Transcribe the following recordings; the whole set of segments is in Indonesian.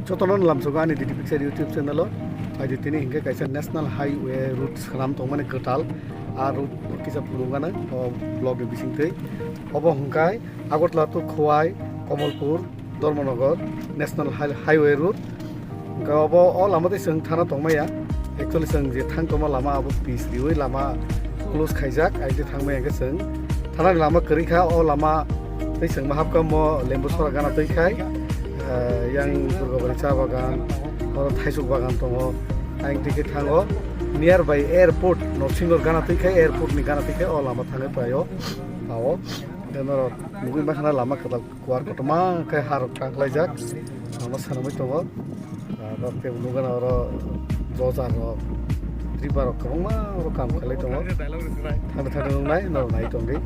jotonon lamsogo ani didi picture YouTube channel o aidi tini hingke kaisa national highway route sanam tongmani Agartal a route kisa pulungana o blog ni bisingtei obo hingkai Agartala to Khowai Komolpur Dormonogot national highway route hingka obo o lama tei seng thana tongmaya actually seng je thang toma lama abo pis riwi lama close khaijak aidi thangmaya hingke seng thana lama kerikha o lama tei seng mahapka mo lembu sora gana tei khai yang Burgobari cha bagan oro thaisuk bagan tongo aing tike thango nearby airport Norsingur gana teikai airport ni gana teikai o lama thangai payo ao denoro nugui makhana lama kadal kuar kotoma kai harok tanglaijak lama sanamai tongo aro te nugana oro jojar ro tribar kobangma oro kam khalai tongo thana thana nungnai nor nai tongi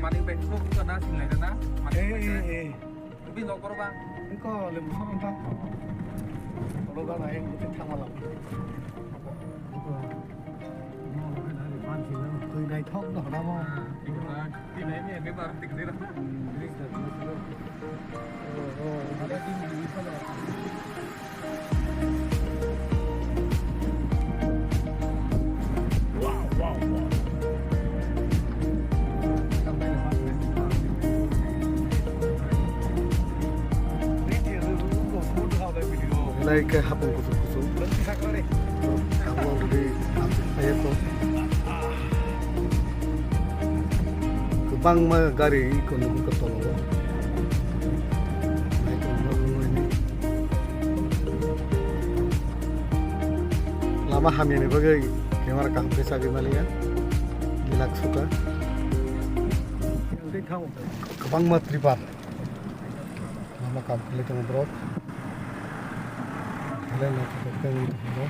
Maning Facebook itu na sing lain na. Tapi lo korban. Iko lembu sama entah. Kalau kan ayam itu thang malam. Từ này thóc nó đâu mà. Thì đấy nè, cái mà tỉnh đấy đó. Ada di mana? Like hapon kusuk kamu di saya tuh kebang mah gari ikut nunggu ketolong lama hamil ini bagai gimana kang pesa gimana ya dilak suka kebang mah tribar lama kang pilih tengah brot kalian nak kita itu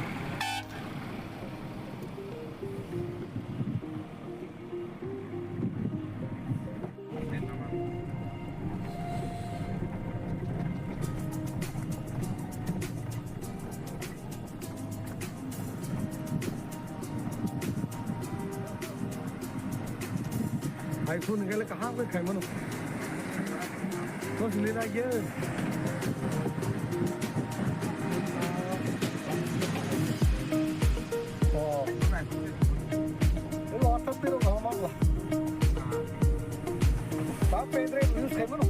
iPhone cái là cả hai với khai mano, có gì lên đây chứ? Lo tao tiro nggak mau lah. Tapi Andre itu khai mano.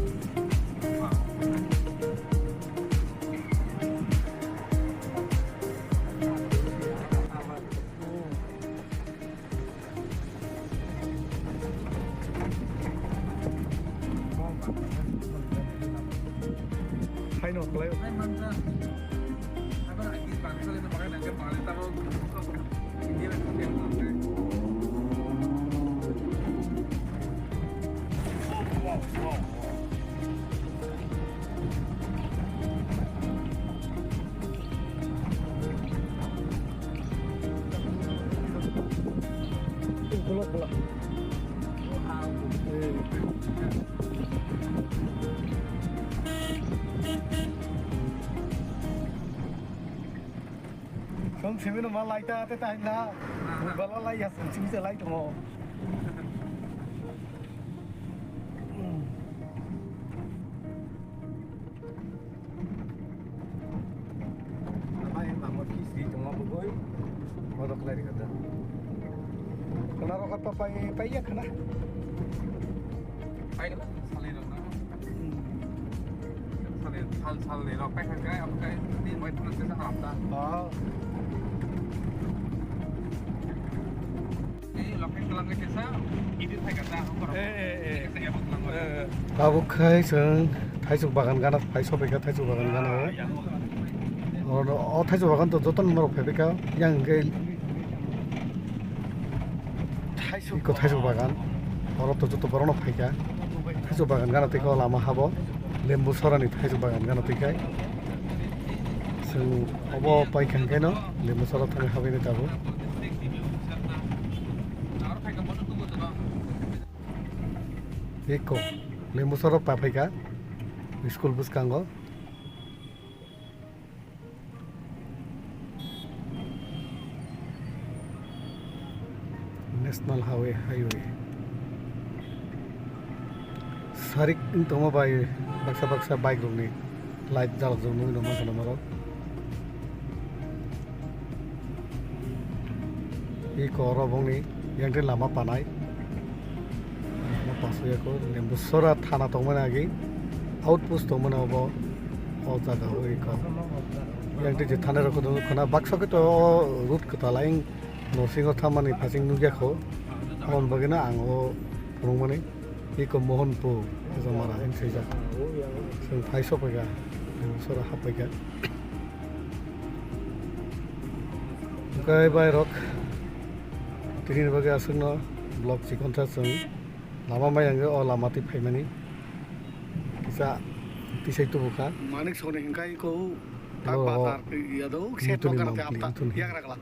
Hay nó lấy. Hay mangga. Apa lagi bangsa itu pakai nanti pakai taruh ini yang pakai. Wow. Bola. Không chỉ biết nó lại ta tới tay là và nó lại chỉ sẽ lại thằng họ ai làm một cái gì thằng họ bồi mau đọc lại đi kata kenapa kata pai ya kena Pai lah, salih dong. Salih dong. Pai kan apa kayak ini mau terus kita apa? Aku kai seng Thaisuk bagan gana Thaisuk beka Thaisuk bagan gana oh Thaisuk bagan tuh joton marok beka yang ke Thaisuk bagan orang tuh joton barono beka Thaisuk bagan gana tiko lama habo lembu sorani Thaisuk bagan gana tikai seng obo pai kan keno lembu sorot tang habini tabu Eko, lembu sorok paprika, school bus kanggo. national highway sarik tongma bai baksa bike rokni light jalak jong nui noma kana maro i koro bongni yang lama panai pasaya ko Lembusora thana tongmana agi outpost tongmana obo o jaga oi ko yang je thana ro ko khana baksa ko to route ko talaing nosingo thamani phasing nugia ko on bagena ango rongmani i ko mohanpu jamara en seja sing phaiso pega Lembusora hapega kai bai rok tinin baga asungno blog chikonta sung lama mayang o lama ti phaimani kisa tisai tu buka manik sone hingkai ko tak batar ya do set to kana te apta ya rakla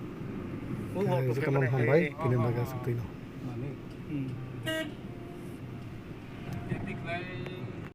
o ho to kana hambai kinin baga sakti no manik